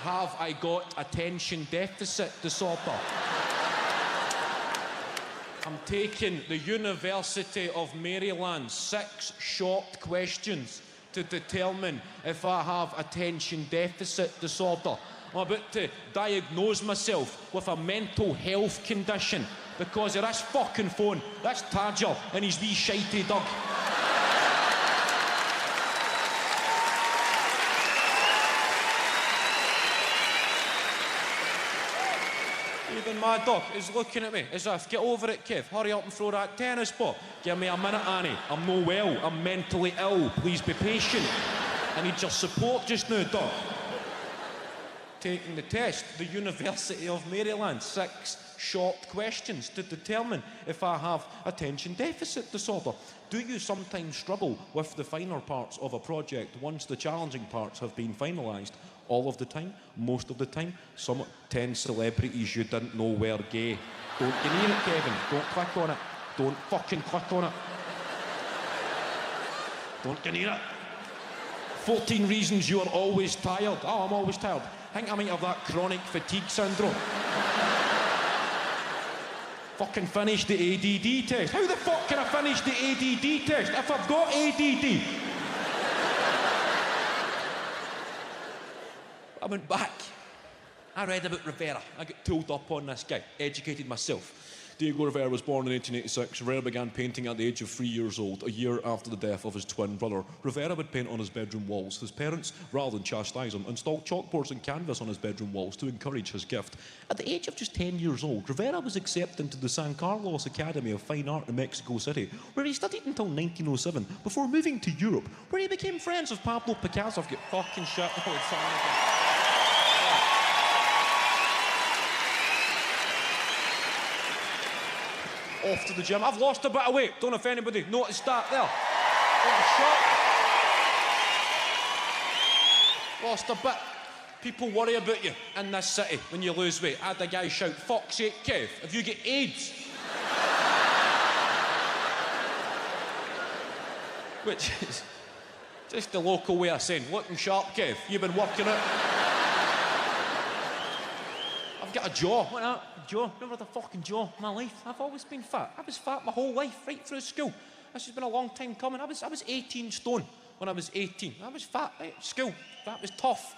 have I got attention deficit disorder? I'm taking the University of Maryland 6 short questions to determine if I have attention deficit disorder. I'm about to diagnose myself with a mental health condition because of this fucking phone. That's Tadger and his wee shitey dog. Even my dog is looking at me as if, get over it, Kev, hurry up and throw that tennis ball. Give me a minute, Annie. I'm no well, I'm mentally ill. Please be patient. I need your support just now, dog. Taking the test, the University of Maryland, 6 short questions to determine if I have attention deficit disorder. Do you sometimes struggle with the finer parts of a project once the challenging parts have been finalised? All of the time? Most of the time? Some 10 celebrities you didn't know were gay. Don't get near it, Kevin. Don't click on it. Don't fucking click on it. Don't get near it. 14 reasons you are always tired. Oh, I'm always tired. I think I might have that chronic fatigue syndrome. Fucking finish the ADD test. How the fuck can I finish the ADD test if I've got ADD? I went back. I read about Rivera. I got tooled up on this guy, educated myself. Diego Rivera was born in 1886. Rivera began painting at the age of 3 years old, a year after the death of his twin brother. Rivera would paint on his bedroom walls. His parents, rather than chastise him, installed chalkboards and canvas on his bedroom walls to encourage his gift. At the age of just 10 years old, Rivera was accepted into the San Carlos Academy of Fine Art in Mexico City, where he studied until 1907, before moving to Europe, where he became friends with Pablo Picasso. I've got fucking shit all the time. Off to the gym. I've lost a bit of weight. Don't know if anybody noticed that there. Lost a bit. People worry about you in this city when you lose weight. I had a guy shout, "Fuck's sake, Kev, have you got AIDS?" Which is just the local way of saying, "Looking sharp, Kev. You've been working out." I've got a jaw. What that? Jaw. Never had a fucking jaw in my life. I've always been fat. I was fat my whole life, right through school. This has been a long time coming. I was 18 stone when I was 18. I was fat at school. That was tough.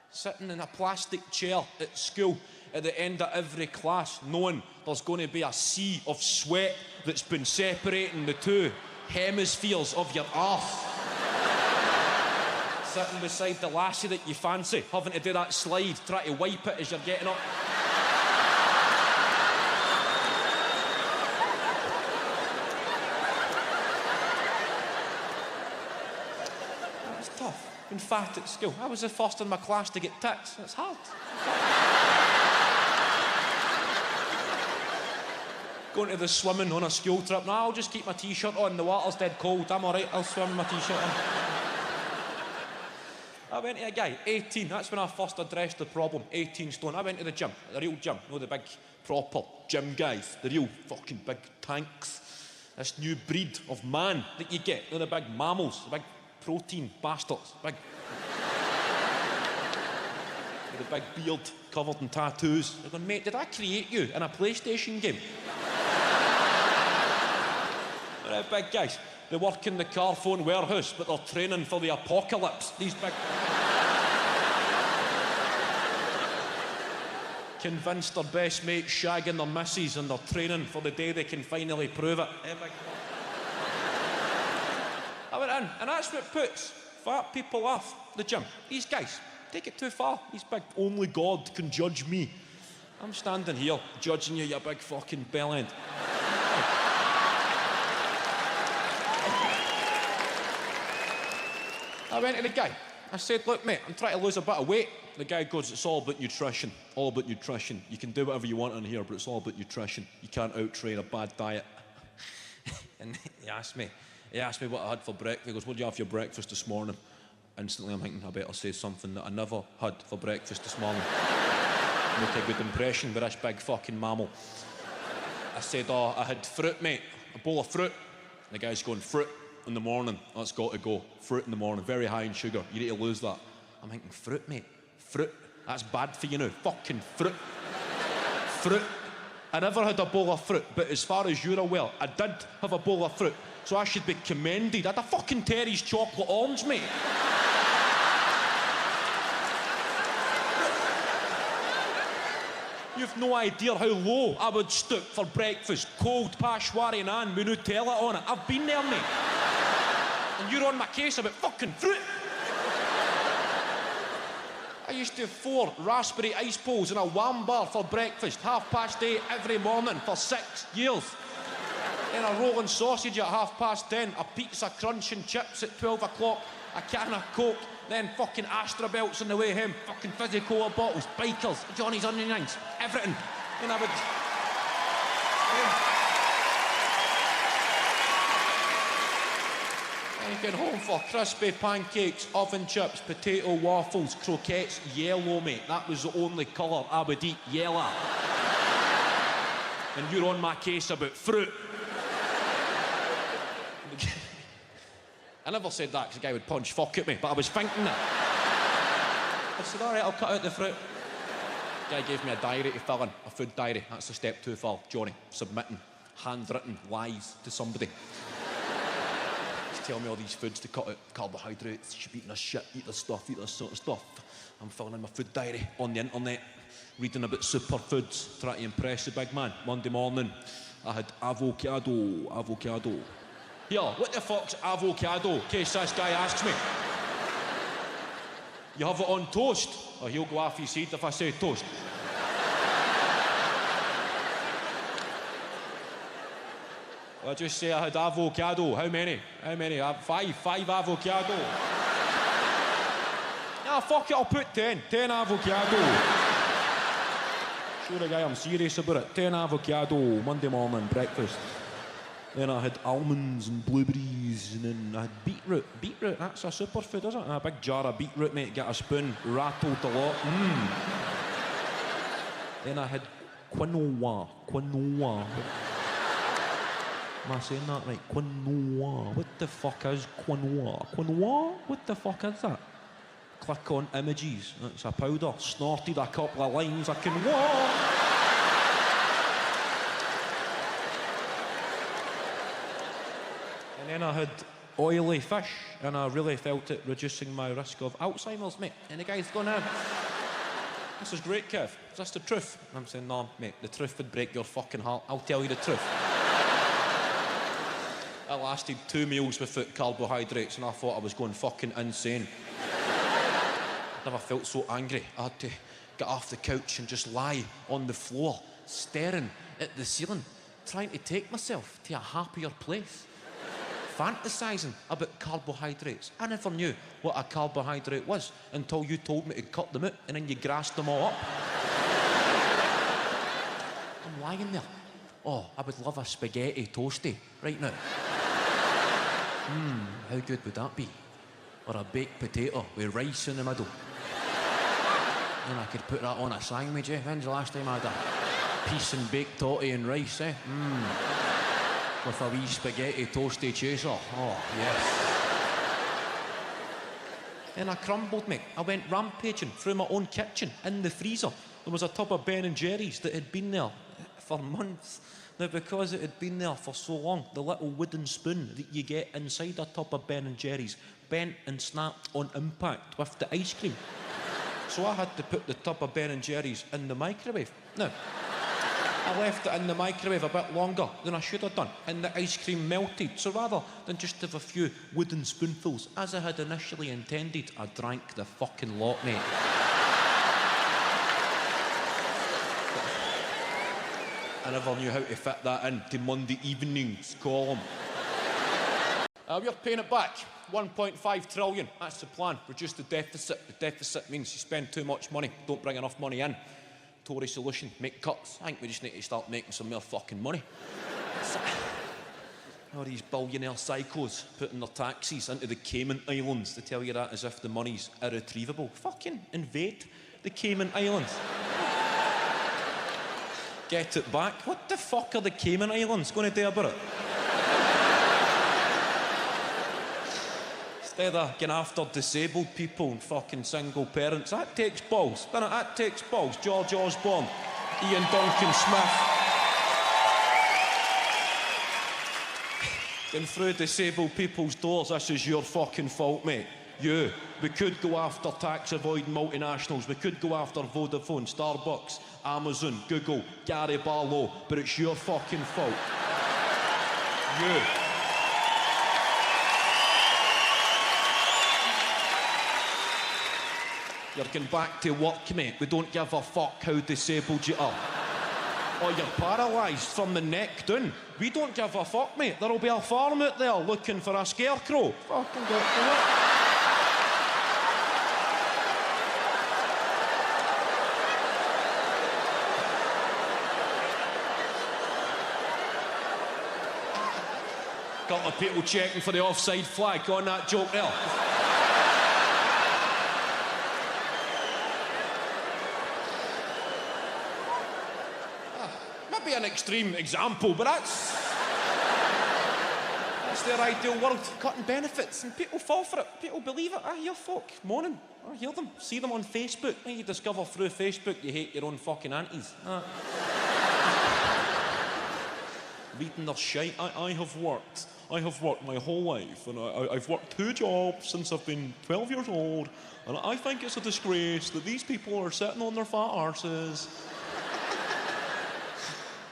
Sitting in a plastic chair at school at the end of every class, knowing there's going to be a sea of sweat that's been separating the two hemispheres of your arse. Sitting beside the lassie that you fancy, having to do that slide, trying to wipe it as you're getting up. Been fat at school. I was the first in my class to get tits. It's hard. Going to the swimming on a school trip. No, I'll just keep my t-shirt on. The water's dead cold. I'm alright. I'll swim with my t-shirt on. I went to a guy, 18. That's when I first addressed the problem. 18 stone. I went to the gym, the real gym. You know, the big, proper gym guys. The real fucking big tanks. This new breed of man that you get. You know, the big mammals. The big protein bastards. Big. With a big beard covered in tattoos. They're going, "Mate, did I create you in a PlayStation game?" They're big guys. They work in the car phone warehouse, but they're training for the apocalypse. These big... Convinced their best mate's shagging their missus and they're training for the day they can finally prove it. I went in, and that's what puts fat people off the gym. These guys take it too far. These big, only God can judge me. I'm standing here judging you big fucking bellend. I went to the guy. I said, "Look, mate, I'm trying to lose a bit of weight." The guy goes, "It's all about nutrition. All about nutrition. You can do whatever you want in here, but it's all about nutrition. You can't out-train a bad diet." And he asked me what I had for breakfast. He goes, "What did you have for your breakfast this morning?" Instantly, I'm thinking, I better say something that I never had for breakfast this morning. Make a good impression with this big fucking mammal. I said, "Oh, I had fruit, mate. A bowl of fruit." And the guy's going, "Fruit in the morning. That's got to go. Fruit in the morning. Very high in sugar. You need to lose that." I'm thinking, fruit, mate. Fruit. That's bad for you now. Fucking fruit. Fruit. I never had a bowl of fruit, but as far as you're aware, I did have a bowl of fruit, so I should be commended. I had a fucking Terry's chocolate orange, mate. You've no idea how low I would stoop for breakfast. Cold pashwari naan with Nutella on it. I've been there, mate. And you're on my case about fucking fruit. I used to have 4 raspberry ice poles and a wham bar for breakfast, 8:30 every morning for 6 years. Then a rolling sausage at 10:30, a pizza crunch and chips at 12 o'clock, a can of Coke, then fucking Astra belts on the way home, fucking fizzy cola bottles, bikers, Johnny's onion rings, everything. And I would... I get home for crispy pancakes, oven chips, potato waffles, croquettes, yellow, mate. That was the only colour I would eat, yellow. And you're on my case about fruit. I never said that because the guy would punch fuck at me, but I was thinking that. I said, all right, I'll cut out the fruit. The guy gave me a diary to fill in, a food diary. That's a step too far, Johnny. Submitting handwritten lies to somebody. Tell me all these foods to cut out, carbohydrates, you should be eating this shit, eat this stuff, eat this sort of stuff. I'm filling in my food diary on the internet, reading about superfoods, trying to impress the big man. Monday morning, I had avocado. Here, what the fuck's avocado? In case this guy asks me. You have it on toast? Or he'll go off his seat if I say toast. I just say I had avocado. How many? 5 avocado. Yeah, fuck it, I'll put 10. 10 avocado. Show the guy I'm serious about it. 10 avocado, Monday morning, breakfast. Then I had almonds and blueberries, and then I had beetroot. Beetroot, that's a superfood, isn't it? A big jar of beetroot, mate, get a spoon, rattled a lot. Then I had quinoa. Am I saying that right? Quinoa. What the fuck is quinoa? Quinoa? What the fuck is that? Click on images. It's a powder. Snorted a couple of lines of quinoa. And then I had oily fish, and I really felt it reducing my risk of Alzheimer's, mate. And the guy's going, this is great, Kev. Is this the truth? And I'm saying, no, mate, the truth would break your fucking heart. I'll tell you the truth. I lasted 2 meals without carbohydrates and I thought I was going fucking insane. Never felt so angry. I had to get off the couch and just lie on the floor, staring at the ceiling, trying to take myself to a happier place. Fantasising about carbohydrates. I never knew what a carbohydrate was until you told me to cut them out and then you grassed them all up. I'm lying there. Oh, I would love a spaghetti toastie right now. How good would that be? Or a baked potato with rice in the middle. And I could put that on a sandwich, eh? When's the last time I had a piece and baked totty and rice, eh? With a wee spaghetti toasty chaser. Oh, yes. Then I crumbled, mate. I went rampaging through my own kitchen, in the freezer. There was a tub of Ben & Jerry's that had been there for months. Now, because it had been there for so long, the little wooden spoon that you get inside a tub of Ben & Jerry's bent and snapped on impact with the ice cream. So I had to put the tub of Ben & Jerry's in the microwave. Now, I left it in the microwave a bit longer than I should have done, and the ice cream melted. So rather than just have a few wooden spoonfuls, as I had initially intended, I drank the fucking lot, mate. I never knew how to fit that into Monday evening's column. We're paying it back. 1.5 trillion. That's the plan. Reduce the deficit. The deficit means you spend too much money, don't bring enough money in. Tory solution, make cuts. I think we just need to start making some more fucking money. All these billionaire psychos putting their taxes into the Cayman Islands. They tell you that as if the money's irretrievable. Fucking invade the Cayman Islands. Get it back. What the fuck are the Cayman Islands going to do about it? Instead of getting after disabled people and fucking single parents. That takes balls, doesn't it? That takes balls. George Osborne, Ian Duncan Smith. Going through disabled people's doors, this is your fucking fault, mate. You. We could go after tax-avoiding multinationals. We could go after Vodafone, Starbucks, Amazon, Google, Gary Barlow, but it's your fucking fault. You. You're going back to work, mate. We don't give a fuck how disabled you are. Or you're paralysed from the neck down. We don't give a fuck, mate. There'll be a farm out there looking for a scarecrow. Fucking get to work. Couple of people checking for the offside flag on that joke there. Maybe an extreme example, but that's their ideal world, cutting benefits, and people fall for it. People believe it. I hear folk moaning. I hear them. See them on Facebook. You discover through Facebook you hate your own fucking aunties. Reading their shite. I have worked my whole life, and I've worked 2 jobs since I've been 12 years old, and I think it's a disgrace that these people are sitting on their fat arses.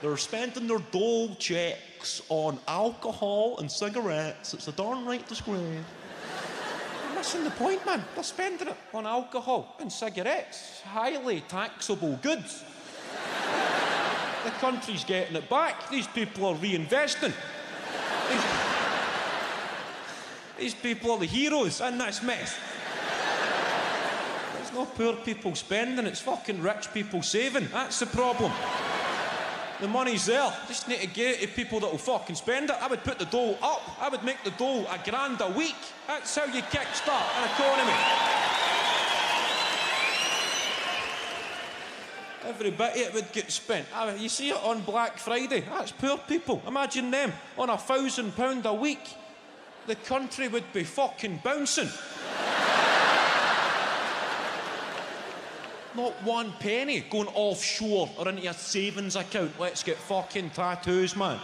They're spending their dole checks on alcohol and cigarettes. It's a darn right disgrace. You're missing the point, man. They're spending it on alcohol and cigarettes. Highly taxable goods. The country's getting it back. These people are reinvesting. These people are the heroes in this mess. There's no poor people spending, it's fucking rich people saving. That's the problem. The money's there. Just need to get it to people that will fucking spend it. I would put the dole up. I would make the dole $1,000 a week. That's how you kickstart an economy. Every bit of it would get spent. You see it on Black Friday. That's poor people. Imagine them on £1,000 a week. The country would be fucking bouncing. Not 1 penny going offshore or into your savings account. Let's get fucking tattoos, man.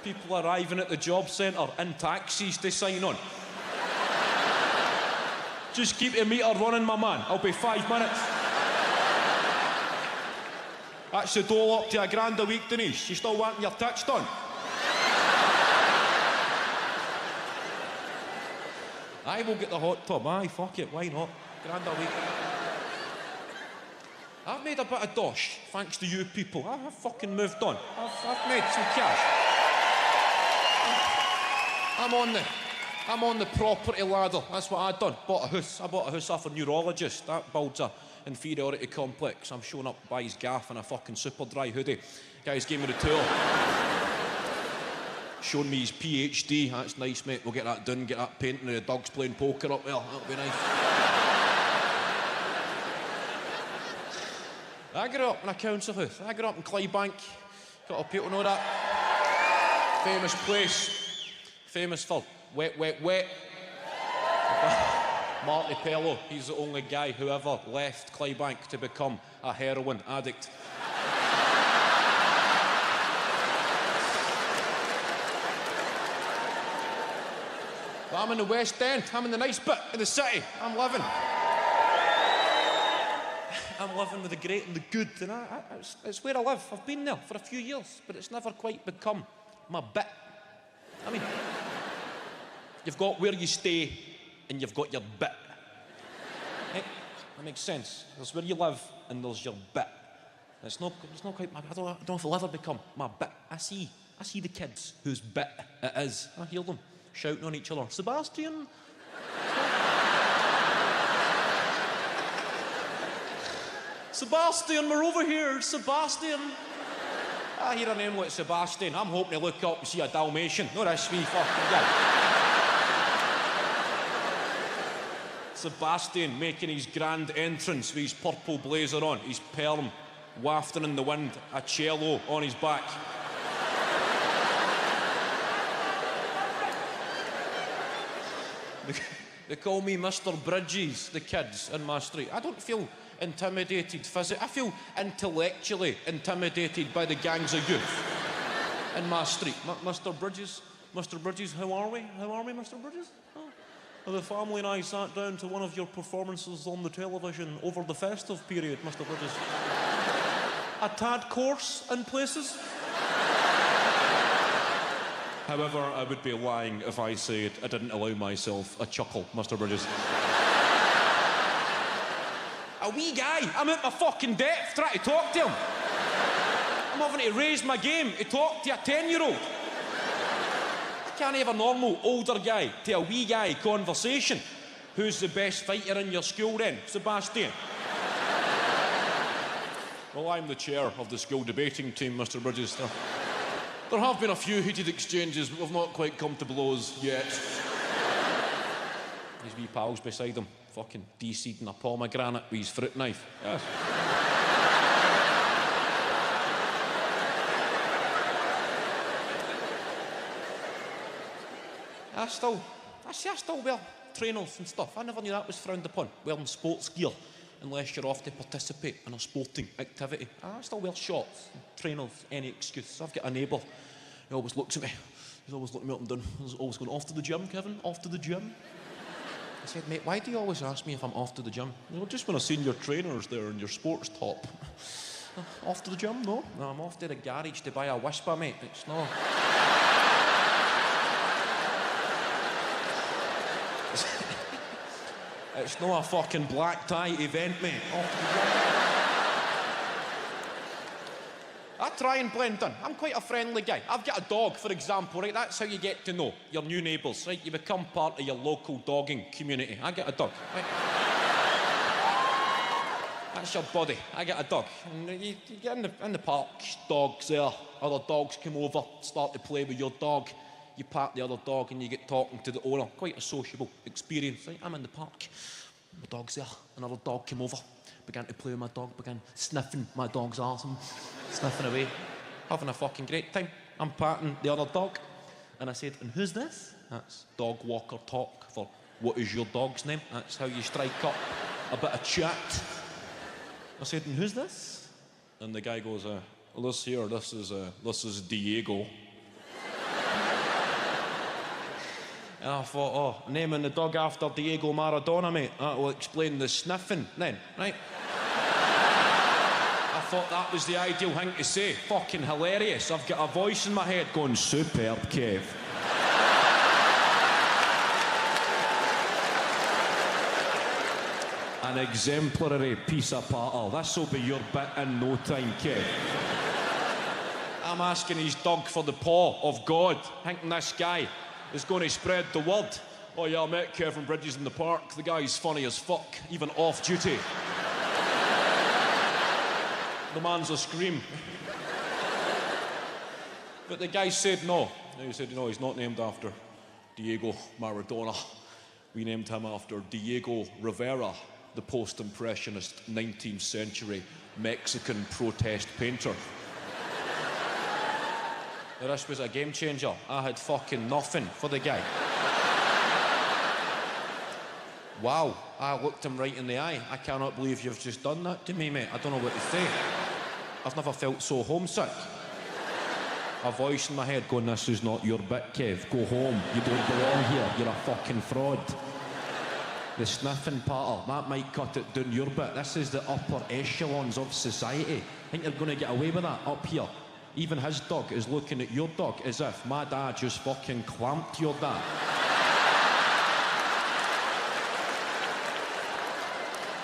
People arriving at the job centre in taxis to sign on. Just keep your meter running, my man. I'll be 5 minutes. That's the dole up to $1,000 a week, Denise. You still wanting your tits done? I will get the hot tub. Aye, fuck it, why not? $1,000 a week. I've made a bit of dosh, thanks to you people. I've fucking moved on. I've made some cash. I'm on the property ladder. That's what I've done. Bought a house. I bought a house off a neurologist. That builds a inferiority complex. I'm showing up by his gaff in a fucking super dry hoodie. Guys gave me the tour. Showing me his PhD. That's nice, mate. We'll get that done, get that painting and the dogs playing poker up there. That'll be nice. I grew up in a council house. I grew up in Clydebank. Got a people know that. Famous place. Famous for wet, wet, wet. Marty Pello, he's the only guy who ever left Clydebank to become a heroin addict. But I'm in the West End. I'm in the nice bit of the city. I'm living with the great and the good, and it's where I live. I've been there for a few years, but it's never quite become my bit. I mean, you've got where you stay and you've got your bit. Hey, that makes sense. There's where you live and there's your bit. It's not quite my bit. I don't know if it'll ever become my bit. I see the kids whose bit it is. I hear them shouting on each other. Sebastian? Sebastian, we're over here. Sebastian. I hear a name like Sebastian. I'm hoping to look up and see a Dalmatian. No, that's me fucking guy. Sebastian making his grand entrance with his purple blazer on, his perm wafting in the wind, a cello on his back. They call me Mr. Bridges, the kids in my street. I don't feel intimidated physically. I feel intellectually intimidated by the gangs of youth in my street. Mr. Bridges, how are we? How are we, Mr. Bridges? Oh. Well, the family and I sat down to one of your performances on the television over the festive period, Mr. Bridges. A tad coarse in places. However, I would be lying if I said I didn't allow myself a chuckle, Mr. Bridges. A wee guy, I'm at my fucking depth trying to talk to him. I'm having to raise my game to talk to a 10-year-old. I can't have a normal older guy to a wee guy conversation. Who's the best fighter in your school then, Sebastian? Well, I'm the chair of the school debating team, Mr. Bridges. There have been a few heated exchanges, but we've not quite come to blows yet. His wee pals beside him, fucking de-seeding a pomegranate with his fruit knife. Yes. I still wear trainers and stuff. I never knew that was frowned upon, wearing sports gear, unless you're off to participate in a sporting activity. I still wear shorts, trainers, any excuse. I've got a neighbour, he always looks at me. He's always looking me up and down. He's always going, off to the gym, Kevin? Off to the gym? I said, mate, why do you always ask me if I'm off to the gym? Well, just when I've seen your trainers there in your sports top. Off to the gym? No, I'm off to the garage to buy a Whisper, mate. It's not... It's not a fucking black tie event, mate. I try and blend in. I'm quite a friendly guy. I've got a dog, for example, right? That's how you get to know your new neighbours, right? You become part of your local dogging community. I get a dog, right? That's your buddy. I get a dog. And you get in the park, dogs there. Other dogs come over, start to play with your dog. You pat the other dog and you get talking to the owner. Quite a sociable experience, right? I'm in the park, my dog's there, another dog came over, began to play with my dog, began sniffing my dog's arse and sniffing away, having a fucking great time. I'm patting the other dog, and I said, and who's this? That's dog walker talk for what is your dog's name? That's how you strike up a bit of chat. I said, and who's this? And the guy goes, well, this is Diego. And I thought, oh, naming the dog after Diego Maradona, mate, that will explain the sniffing then, right? I thought that was the ideal thing to say. Fucking hilarious. I've got a voice in my head going, superb, Kev. An exemplary piece of patter. This'll be your bit in no time, Kev. I'm asking his dog for the paw of God, thinking this guy is going to spread the word. Oh yeah, I met Kevin Bridges in the park. The guy's funny as fuck, even off duty. The man's a scream. But the guy said no. He said, no, he's not named after Diego Maradona. We named him after Diego Rivera, the post-impressionist 19th century Mexican protest painter. This was a game changer. I had fucking nothing for the guy. Wow, I looked him right in the eye. I cannot believe you've just done that to me, mate. I don't know what to say. I've never felt so homesick. A voice in my head going, this is not your bit, Kev. Go home. You don't belong here. You're a fucking fraud. The sniffing patter, that might cut it down your bit. This is the upper echelons of society. Think you're going to get away with that up here? Even his dog is looking at your dog as if my dad just fucking clamped your dad.